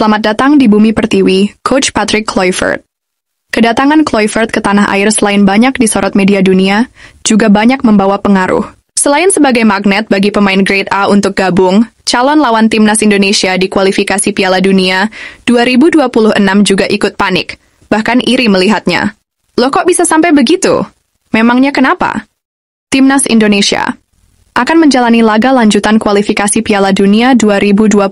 Selamat datang di Bumi Pertiwi, Coach Patrick Kluivert. Kedatangan Kluivert ke tanah air selain banyak disorot media dunia, juga banyak membawa pengaruh. Selain sebagai magnet bagi pemain grade A untuk gabung, calon lawan timnas Indonesia di kualifikasi Piala Dunia 2026 juga ikut panik, bahkan iri melihatnya. Loh kok bisa sampai begitu? Memangnya kenapa? Timnas Indonesia akan menjalani laga lanjutan kualifikasi Piala Dunia 2026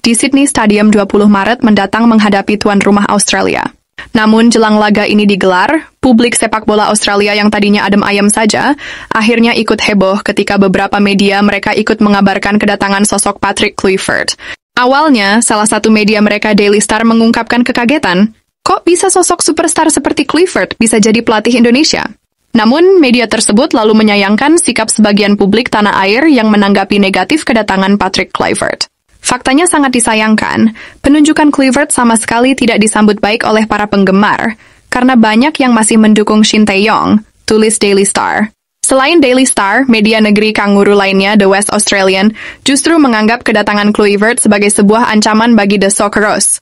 di Sydney Stadium 20 Maret mendatang menghadapi tuan rumah Australia. Namun jelang laga ini digelar, publik sepak bola Australia yang tadinya adem ayem saja, akhirnya ikut heboh ketika beberapa media mereka ikut mengabarkan kedatangan sosok Patrick Kluivert. Awalnya, salah satu media mereka Daily Star mengungkapkan kekagetan, kok bisa sosok superstar seperti Kluivert bisa jadi pelatih Indonesia? Namun, media tersebut lalu menyayangkan sikap sebagian publik tanah air yang menanggapi negatif kedatangan Patrick Kluivert. Faktanya sangat disayangkan, penunjukan Kluivert sama sekali tidak disambut baik oleh para penggemar, karena banyak yang masih mendukung Shin Tae-yong, tulis Daily Star. Selain Daily Star, media negeri kanguru lainnya The West Australian justru menganggap kedatangan Kluivert sebagai sebuah ancaman bagi The Socceroos.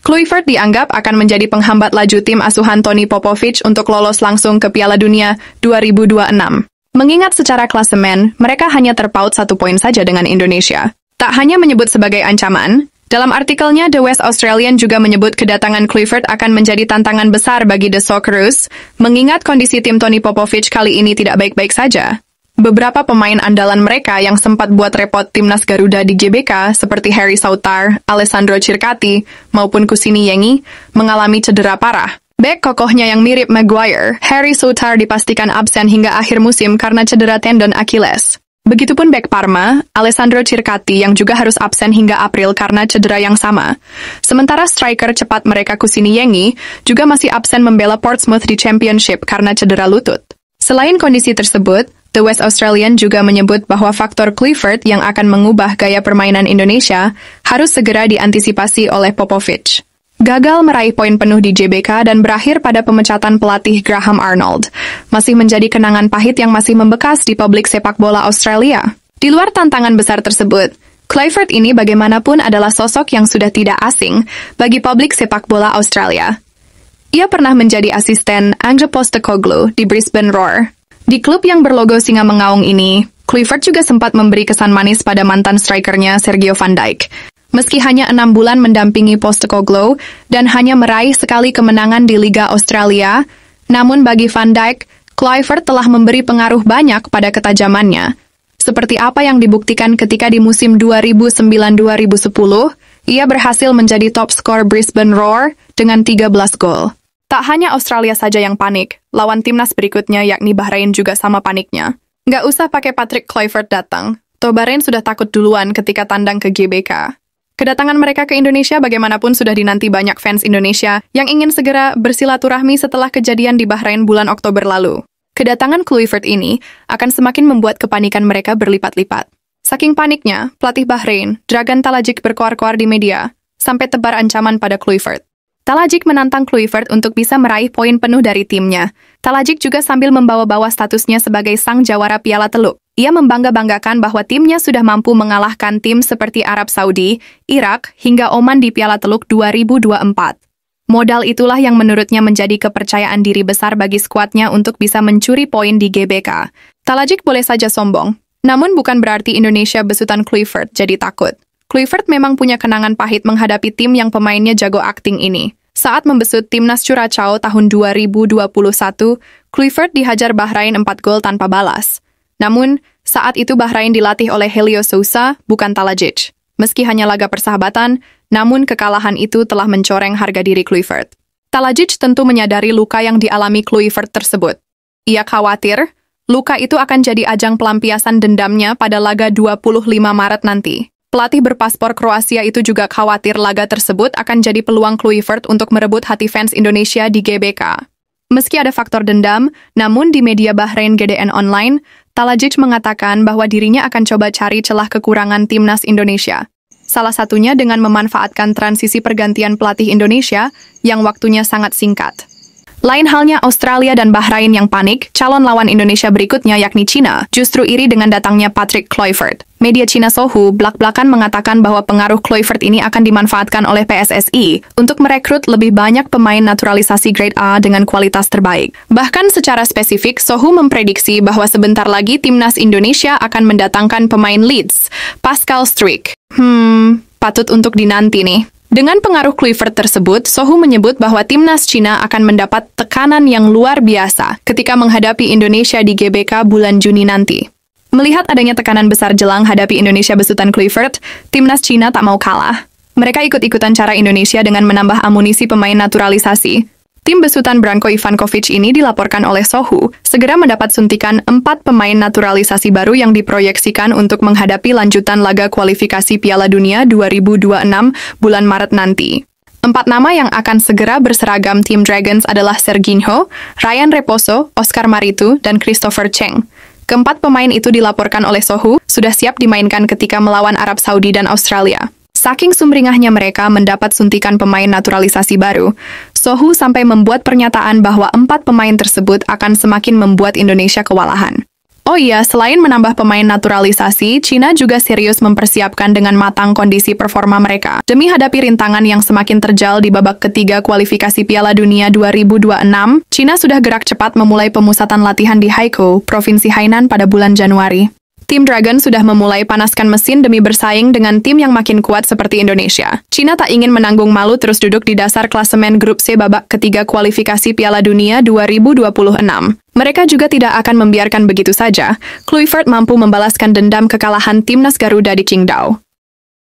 Kluivert dianggap akan menjadi penghambat laju tim asuhan Tony Popovich untuk lolos langsung ke Piala Dunia 2026. Mengingat secara klasemen, mereka hanya terpaut 1 poin saja dengan Indonesia. Tak hanya menyebut sebagai ancaman, dalam artikelnya The West Australian juga menyebut kedatangan Kluivert akan menjadi tantangan besar bagi The Socceroos, mengingat kondisi tim Tony Popovich kali ini tidak baik-baik saja. Beberapa pemain andalan mereka yang sempat buat repot timnas Garuda di GBK seperti Harry Souttar, Alessandro Circati, maupun Kusini Yengi mengalami cedera parah. Bek kokohnya yang mirip Maguire, Harry Souttar dipastikan absen hingga akhir musim karena cedera tendon Achilles. Begitupun bek Parma, Alessandro Circati yang juga harus absen hingga April karena cedera yang sama. Sementara striker cepat mereka Kusini Yengi juga masih absen membela Portsmouth di Championship karena cedera lutut. Selain kondisi tersebut, The West Australian juga menyebut bahwa faktor Kluivert yang akan mengubah gaya permainan Indonesia harus segera diantisipasi oleh Popovich. Gagal meraih poin penuh di JBK dan berakhir pada pemecatan pelatih Graham Arnold masih menjadi kenangan pahit yang masih membekas di publik sepak bola Australia. Di luar tantangan besar tersebut, Kluivert ini bagaimanapun adalah sosok yang sudah tidak asing bagi publik sepak bola Australia. Ia pernah menjadi asisten Ange Postecoglou di Brisbane Roar. Di klub yang berlogo singa mengaung ini, Kluivert juga sempat memberi kesan manis pada mantan strikernya Sergio Van Dijk. Meski hanya 6 bulan mendampingi Postecoglou dan hanya meraih sekali kemenangan di Liga Australia, namun bagi Van Dijk, Kluivert telah memberi pengaruh banyak pada ketajamannya. Seperti apa yang dibuktikan ketika di musim 2009-2010, ia berhasil menjadi top skor Brisbane Roar dengan 13 gol. Tak hanya Australia saja yang panik, lawan timnas berikutnya yakni Bahrain juga sama paniknya. Nggak usah pakai Patrick Kluivert datang, toh Bahrain sudah takut duluan ketika tandang ke GBK. Kedatangan mereka ke Indonesia bagaimanapun sudah dinanti banyak fans Indonesia yang ingin segera bersilaturahmi setelah kejadian di Bahrain bulan Oktober lalu. Kedatangan Kluivert ini akan semakin membuat kepanikan mereka berlipat-lipat. Saking paniknya, pelatih Bahrain, Dragan Talajik berkoar-koar di media, sampai tebar ancaman pada Kluivert. Talajik menantang Kluivert untuk bisa meraih poin penuh dari timnya. Talajik juga sambil membawa-bawa statusnya sebagai sang jawara Piala Teluk. Ia membangga-banggakan bahwa timnya sudah mampu mengalahkan tim seperti Arab Saudi, Irak, hingga Oman di Piala Teluk 2024. Modal itulah yang menurutnya menjadi kepercayaan diri besar bagi skuadnya untuk bisa mencuri poin di GBK. Talajik boleh saja sombong, namun bukan berarti Indonesia besutan Kluivert jadi takut. Kluivert memang punya kenangan pahit menghadapi tim yang pemainnya jago akting ini. Saat membesut timnas Curaçao tahun 2021, Kluivert dihajar Bahrain 4 gol tanpa balas. Namun, saat itu Bahrain dilatih oleh Helio Sousa, bukan Talajic. Meski hanya laga persahabatan, namun kekalahan itu telah mencoreng harga diri Kluivert. Talajic tentu menyadari luka yang dialami Kluivert tersebut. Ia khawatir, luka itu akan jadi ajang pelampiasan dendamnya pada laga 25 Maret nanti. Pelatih berpaspor Kroasia itu juga khawatir laga tersebut akan jadi peluang Kluivert untuk merebut hati fans Indonesia di GBK. Meski ada faktor dendam, namun di media Bahrain GDN Online, Talajic mengatakan bahwa dirinya akan coba cari celah kekurangan timnas Indonesia. Salah satunya dengan memanfaatkan transisi pergantian pelatih Indonesia yang waktunya sangat singkat. Lain halnya Australia dan Bahrain yang panik, calon lawan Indonesia berikutnya yakni China, justru iri dengan datangnya Patrick Kluivert. Media China Sohu blak-blakan mengatakan bahwa pengaruh Kluivert ini akan dimanfaatkan oleh PSSI untuk merekrut lebih banyak pemain naturalisasi grade A dengan kualitas terbaik. Bahkan secara spesifik, Sohu memprediksi bahwa sebentar lagi timnas Indonesia akan mendatangkan pemain Leeds, Pascal Struijk. Patut untuk dinanti nih. Dengan pengaruh Kluivert tersebut, Sohu menyebut bahwa timnas China akan mendapat tekanan yang luar biasa ketika menghadapi Indonesia di GBK bulan Juni nanti. Melihat adanya tekanan besar jelang hadapi Indonesia besutan Kluivert, timnas China tak mau kalah. Mereka ikut-ikutan cara Indonesia dengan menambah amunisi pemain naturalisasi. Tim besutan Branko Ivankovic ini dilaporkan oleh Sohu segera mendapat suntikan 4 pemain naturalisasi baru yang diproyeksikan untuk menghadapi lanjutan laga kualifikasi Piala Dunia 2026 bulan Maret nanti. 4 nama yang akan segera berseragam Team Dragons adalah Serginho, Ryan Reposo, Oscar Maritu, dan Christopher Cheng. Keempat pemain itu dilaporkan oleh Sohu sudah siap dimainkan ketika melawan Arab Saudi dan Australia. Saking sumringahnya mereka mendapat suntikan pemain naturalisasi baru, Sohu sampai membuat pernyataan bahwa 4 pemain tersebut akan semakin membuat Indonesia kewalahan. Oh iya, selain menambah pemain naturalisasi, China juga serius mempersiapkan dengan matang kondisi performa mereka demi hadapi rintangan yang semakin terjal di babak ketiga kualifikasi Piala Dunia 2026. China sudah gerak cepat memulai pemusatan latihan di Haikou, Provinsi Hainan pada bulan Januari. Tim Dragon sudah memulai panaskan mesin demi bersaing dengan tim yang makin kuat seperti Indonesia. China tak ingin menanggung malu terus duduk di dasar klasemen grup C babak ketiga kualifikasi Piala Dunia 2026. Mereka juga tidak akan membiarkan begitu saja. Kluivert mampu membalaskan dendam kekalahan timnas Garuda di Qingdao.